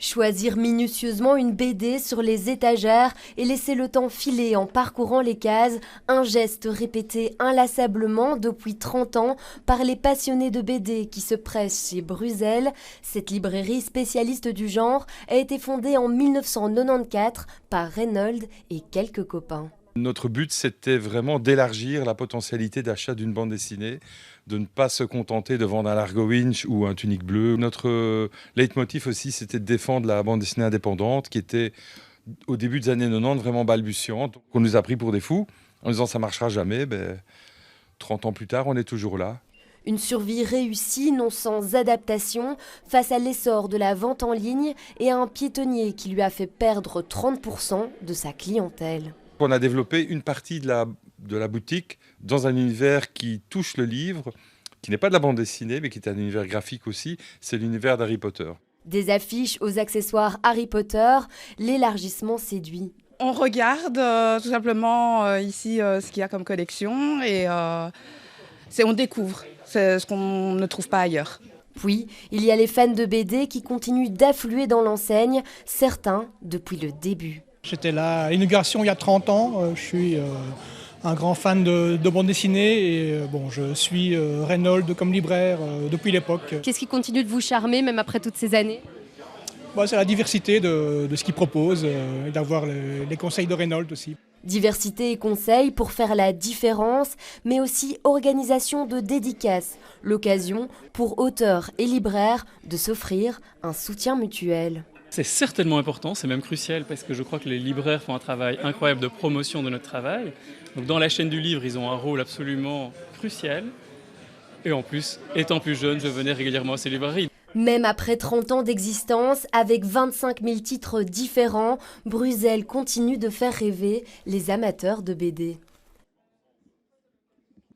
Choisir minutieusement une BD sur les étagères et laisser le temps filer en parcourant les cases, un geste répété inlassablement depuis 30 ans par les passionnés de BD qui se pressent chez Bruxelles. Cette librairie spécialiste du genre a été fondée en 1994 par Reynolds et quelques copains. Notre but, c'était vraiment d'élargir la potentialité d'achat d'une bande dessinée, de ne pas se contenter de vendre un Largo Winch ou un Tunique Bleu. Notre leitmotiv aussi, c'était de défendre la bande dessinée indépendante qui était, au début des années 90, vraiment balbutiante. On nous a pris pour des fous en disant ça ne marchera jamais. 30 ans plus tard, on est toujours là. Une survie réussie, non sans adaptation, face à l'essor de la vente en ligne et à un piétonnier qui lui a fait perdre 30% de sa clientèle. On a développé une partie de la boutique dans un univers qui touche le livre, qui n'est pas de la bande dessinée, mais qui est un univers graphique aussi, c'est l'univers d'Harry Potter. Des affiches aux accessoires Harry Potter, l'élargissement séduit. On regarde tout simplement ici ce qu'il y a comme collection et on découvre ce qu'on ne trouve pas ailleurs. Puis, il y a les fans de BD qui continuent d'affluer dans l'enseigne, certains depuis le début. J'étais là à l'inauguration il y a 30 ans, je suis un grand fan de bande dessinée et je suis Reynolds comme libraire depuis l'époque. Qu'est-ce qui continue de vous charmer même après toutes ces années ? C'est la diversité de ce qu'il propose et d'avoir les conseils de Reynolds aussi. Diversité et conseils pour faire la différence, mais aussi organisation de dédicaces, l'occasion pour auteurs et libraires de s'offrir un soutien mutuel. C'est certainement important, c'est même crucial parce que je crois que les libraires font un travail incroyable de promotion de notre travail. Donc dans la chaîne du livre, ils ont un rôle absolument crucial. Et en plus, étant plus jeune, je venais régulièrement à ces librairies. Même après 30 ans d'existence, avec 25 000 titres différents, Bruxelles continue de faire rêver les amateurs de BD.